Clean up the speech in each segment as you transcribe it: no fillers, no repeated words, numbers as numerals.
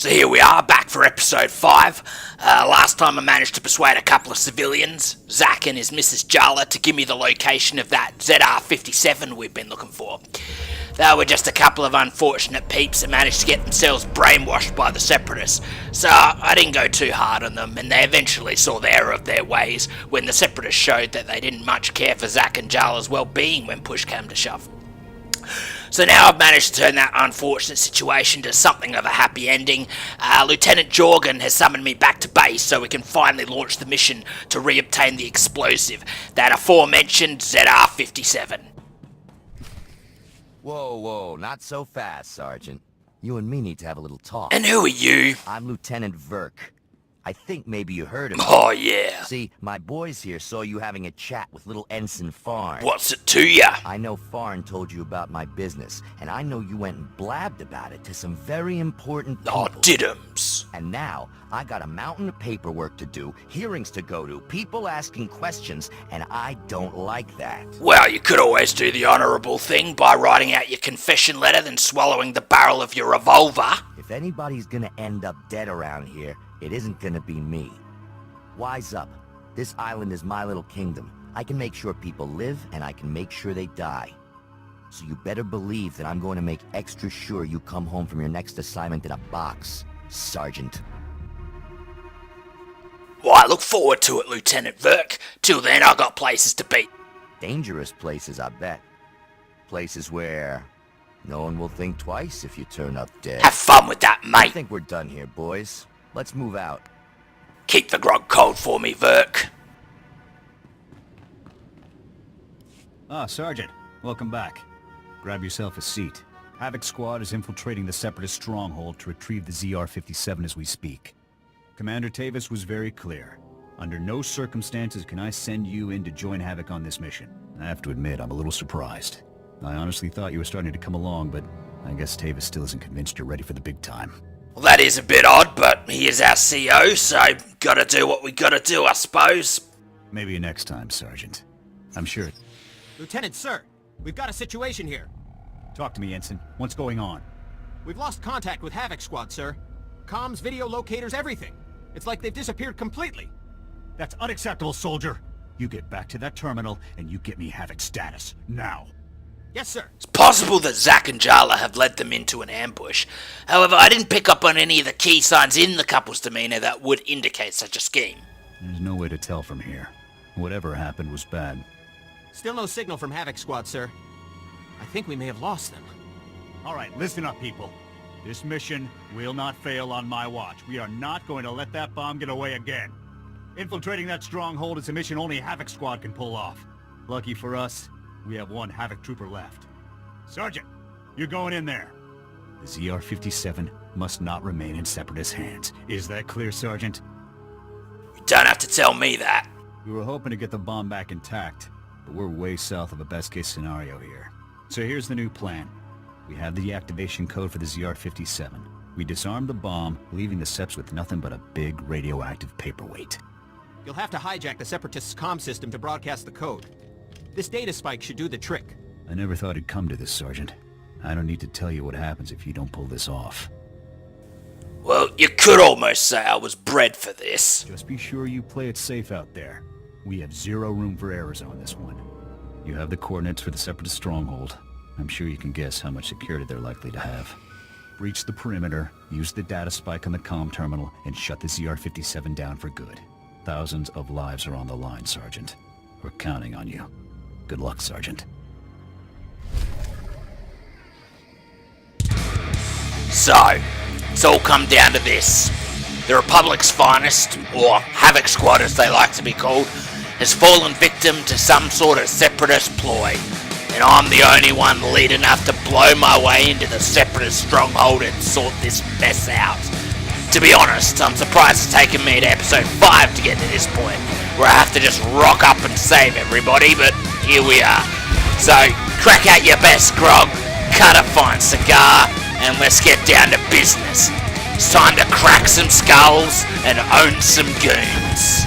So here we are, back for episode 5. Last time I managed to persuade a couple of civilians, Zach and his Mrs. Jala, to give me the location of that ZR-57 we've been looking for. They were just a couple of unfortunate peeps that managed to get themselves brainwashed by the Separatists, so I didn't go too hard on them, and they eventually saw the error of their ways when the Separatists showed that they didn't much care for Zach and Jala's well-being when push came to shove. So now I've managed to turn that unfortunate situation to something of a happy ending. Lieutenant Jorgen has summoned me back to base so we can finally launch the mission to reobtain the explosive, that aforementioned ZR-57. Whoa, not so fast, Sergeant. You and me need to have a little talk. And who are you? I'm Lieutenant Verk. I think maybe you heard of me. Oh, yeah. See, my boys here saw you having a chat with little Ensign Farn. What's it to ya? I know Farn told you about my business, and I know you went and blabbed about it to some very important people. Oh, diddums. And now, I got a mountain of paperwork to do, hearings to go to, people asking questions, and I don't like that. Well, you could always do the honourable thing by writing out your confession letter then swallowing the barrel of your revolver. If anybody's gonna end up dead around here, it isn't gonna be me. Wise up. This island is my little kingdom. I can make sure people live, and I can make sure they die. So you better believe that I'm going to make extra sure you come home from your next assignment in a box, Sergeant. Well, I look forward to it, Lieutenant Verk. Till then, I got places to be. Dangerous places, I bet. Places where no one will think twice if you turn up dead. Have fun with that, I mate. think we're done here, boys. Let's move out. Keep the grog cold for me, Verk. Ah, Sergeant. Welcome back. Grab yourself a seat. Havoc Squad is infiltrating the Separatist stronghold to retrieve the ZR-57 as we speak. Commander Tavis was very clear. Under no circumstances can I send you in to join Havoc on this mission. I have to admit, I'm a little surprised. I honestly thought you were starting to come along, but I guess Tavis still isn't convinced you're ready for the big time. Well, that is a bit odd, but he is our CO, so gotta do what we gotta do, I suppose. Maybe next time, Sergeant. I'm sure. Lieutenant, sir, we've got a situation here. Talk to me, Ensign. What's going on? We've lost contact with Havoc Squad, sir. Comms, video locators, everything. It's like they've disappeared completely. That's unacceptable, soldier. You get back to that terminal, and you get me Havoc status. Now. Yes, sir. It's possible that Zach and Jala have led them into an ambush. However, I didn't pick up on any of the key signs in the couple's demeanor that would indicate such a scheme. There's no way to tell from here. Whatever happened was bad. Still no signal from Havoc Squad, sir. I think we may have lost them. All right, listen up, people. This mission will not fail on my watch. We are not going to let that bomb get away again. Infiltrating that stronghold is a mission only Havoc Squad can pull off. Lucky for us, we have one Havoc trooper left. Sergeant, you're going in there. The ZR-57 must not remain in Separatist hands. Is that clear, Sergeant? You don't have to tell me that. We were hoping to get the bomb back intact, but we're way south of a best-case scenario here. So here's the new plan. We have the activation code for the ZR-57. We disarm the bomb, leaving the Seps with nothing but a big radioactive paperweight. You'll have to hijack the Separatists' comm system to broadcast the code. This data spike should do the trick. I never thought it'd come to this, Sergeant. I don't need to tell you what happens if you don't pull this off. Well, you could almost say I was bred for this. Just be sure you play it safe out there. We have zero room for errors on this one. You have the coordinates for the Separatist stronghold. I'm sure you can guess how much security they're likely to have. Breach the perimeter, use the data spike on the comm terminal, and shut the ZR-57 down for good. Thousands of lives are on the line, Sergeant. We're counting on you. Good luck, Sergeant. So, it's all come down to this. The Republic's finest, or Havoc Squad as they like to be called, has fallen victim to some sort of Separatist ploy. And I'm the only one lead enough to blow my way into the Separatist stronghold and sort this mess out. To be honest, I'm surprised it's taken me to episode 5 to get to this point, where I have to just rock up and save everybody, but here we are. So, crack out your best grog, cut a fine cigar, and let's get down to business. It's time to crack some skulls and own some goons.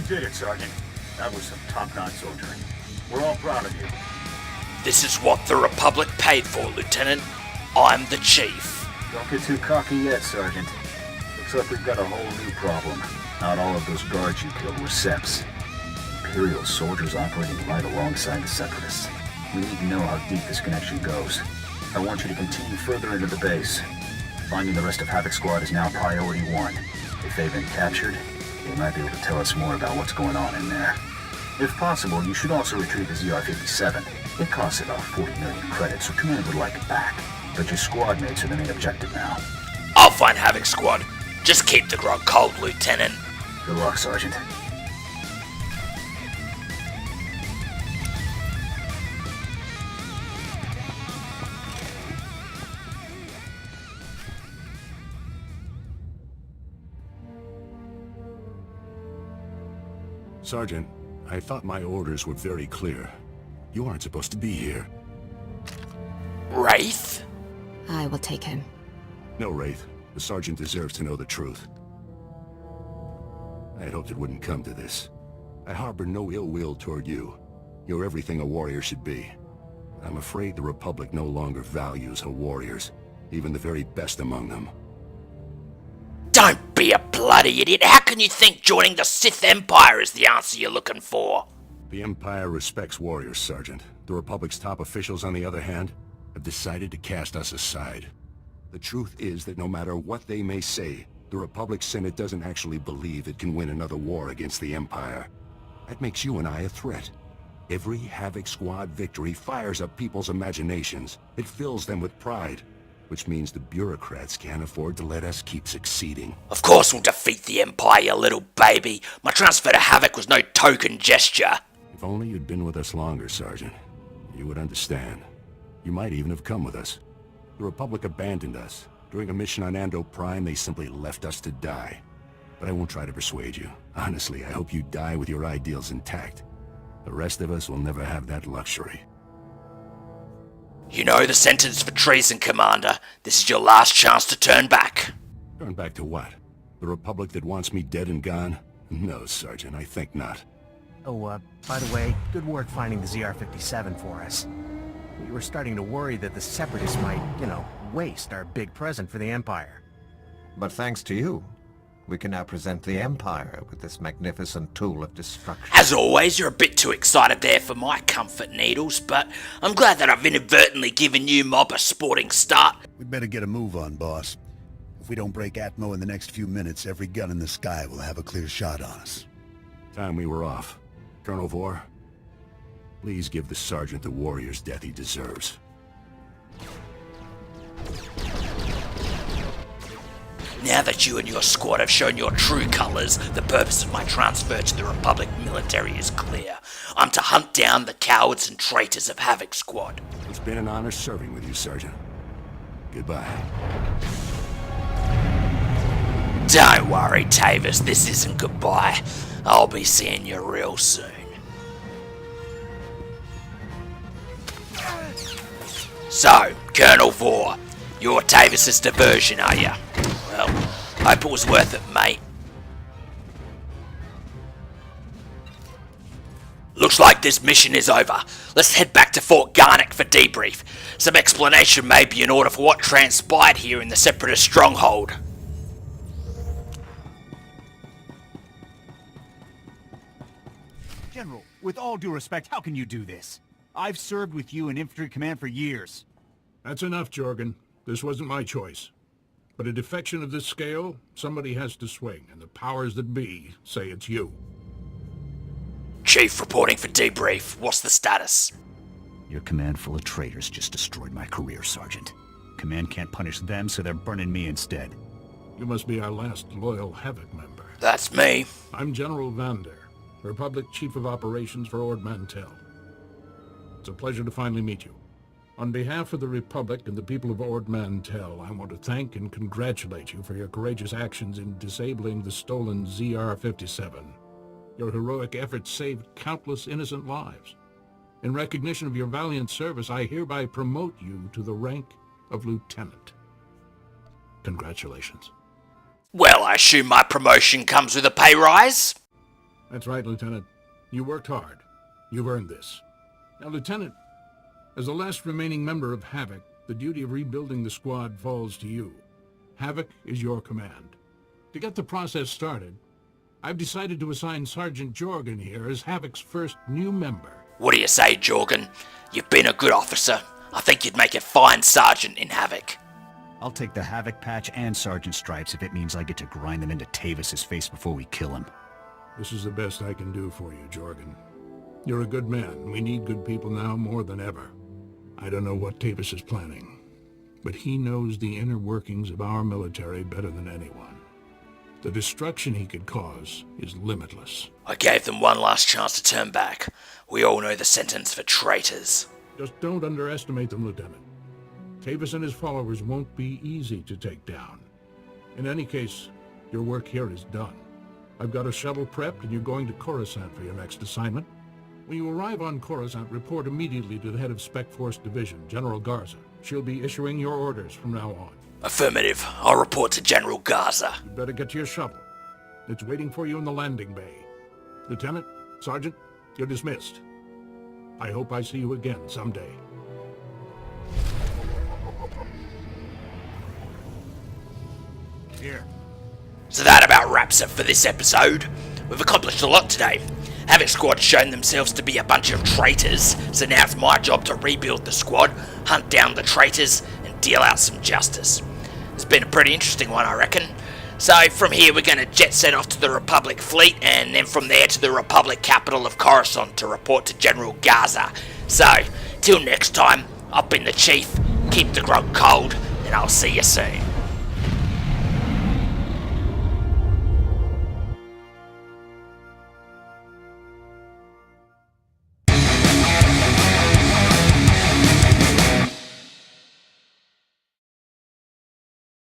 did it, Sergeant. That was some top-notch soldiering. We're all proud of you. This is what the Republic paid for, Lieutenant. I'm the chief. Don't get too cocky yet, Sergeant. Looks like we've got a whole new problem. Not all of those guards you killed were Seps. Imperial soldiers operating right alongside the Separatists. We need to know how deep this connection goes. I want you to continue further into the base. Finding the rest of Havoc Squad is now priority 1. If they've been captured, they might be able to tell us more about what's going on in there. If possible, you should also retrieve the ZR-57. It costs about 40 million credits, so Command would like it back. But your squad mates are the main objective now. I'll find Havoc Squad. Just keep the grog cold, Lieutenant. Good luck, Sergeant. Sergeant, I thought my orders were very clear. You aren't supposed to be here. Wraith? I will take him. No, Wraith. The Sergeant deserves to know the truth. I had hoped it wouldn't come to this. I harbor no ill will toward you. You're everything a warrior should be. I'm afraid the Republic no longer values her warriors, even the very best among them. Don't be a bloody idiot. How can you think joining the Sith Empire is the answer you're looking for? The Empire respects warriors, Sergeant. The Republic's top officials, on the other hand, have decided to cast us aside. The truth is that no matter what they may say, the Republic Senate doesn't actually believe it can win another war against the Empire. That makes you and I a threat. Every Havoc Squad victory fires up people's imaginations. It fills them with pride, which means the bureaucrats can't afford to let us keep succeeding. Of course we'll defeat the Empire, you little baby. My transfer to Havoc was no token gesture. If only you'd been with us longer, Sergeant. You would understand. You might even have come with us. The Republic abandoned us. During a mission on Ando Prime, they simply left us to die. But I won't try to persuade you. Honestly, I hope you die with your ideals intact. The rest of us will never have that luxury. You know the sentence for treason, Commander. This is your last chance to turn back. Turn back to what? The Republic that wants me dead and gone? No, Sergeant, I think not. Oh, by the way, good work finding the ZR-57 for us. We were starting to worry that the Separatists might, waste our big present for the Empire. But thanks to you, we can now present the Empire with this magnificent tool of destruction. As always, you're a bit too excited there for my comfort needles, but I'm glad that I've inadvertently given you mob a sporting start. We'd better get a move on, boss. If we don't break Atmo in the next few minutes, every gun in the sky will have a clear shot on us. Time we were off. Colonel Vor, please give the Sergeant the warrior's death he deserves. Now that you and your squad have shown your true colors, the purpose of my transfer to the Republic military is clear. I'm to hunt down the cowards and traitors of Havoc Squad. It's been an honor serving with you, Sergeant. Goodbye. Don't worry, Tavis, this isn't goodbye. I'll be seeing you real soon. So, Colonel Vor, you're Tavis's diversion, are you? Well, hope it was worth it, mate. Looks like this mission is over. Let's head back to Fort Garnick for debrief. Some explanation may be in order for what transpired here in the Separatist stronghold. General, with all due respect, how can you do this? I've served with you in infantry command for years. That's enough, Jorgen. This wasn't my choice. But a defection of this scale, somebody has to swing, and the powers that be say it's you. Chief reporting for debrief. What's the status? Your command full of traitors just destroyed my career, Sergeant. Command can't punish them, so they're burning me instead. You must be our last loyal Havoc member. That's me. I'm General Vander, Republic Chief of Operations for Ord Mantell. It's a pleasure to finally meet you. On behalf of the Republic and the people of Ord Mantell, I want to thank and congratulate you for your courageous actions in disabling the stolen ZR-57. Your heroic efforts saved countless innocent lives. In recognition of your valiant service, I hereby promote you to the rank of Lieutenant. Congratulations. Well, I assume my promotion comes with a pay rise? That's right, Lieutenant. You worked hard. You've earned this. Now, Lieutenant, as the last remaining member of Havoc, the duty of rebuilding the squad falls to you. Havoc is your command. To get the process started, I've decided to assign Sergeant Jorgen here as Havoc's first new member. What do you say, Jorgen? You've been a good officer. I think you'd make a fine sergeant in Havoc. I'll take the Havoc patch and Sergeant stripes if it means I get to grind them into Tavis's face before we kill him. This is the best I can do for you, Jorgen. You're a good man. We need good people now more than ever. I don't know what Tavis is planning, but he knows the inner workings of our military better than anyone. The destruction he could cause is limitless. I gave them one last chance to turn back. We all know the sentence for traitors. Just don't underestimate them, Lieutenant. Tavis and his followers won't be easy to take down. In any case, your work here is done. I've got a shuttle prepped and you're going to Coruscant for your next assignment. When you arrive on Coruscant, report immediately to the head of Spec Force Division, General Garza. She'll be issuing your orders from now on. Affirmative. I'll report to General Garza. You better get to your shuttle. It's waiting for you in the landing bay. Lieutenant, Sergeant, you're dismissed. I hope I see you again someday. Here. So that about wraps it for this episode. We've accomplished a lot today. Havoc Squad's shown themselves to be a bunch of traitors, so now it's my job to rebuild the squad, hunt down the traitors, and deal out some justice. It's been a pretty interesting one, I reckon. So from here we're going to jet set off to the Republic fleet, and then from there to the Republic capital of Coruscant to report to General Garza. So, till next time, I've been the Chief, keep the grog cold, and I'll see you soon.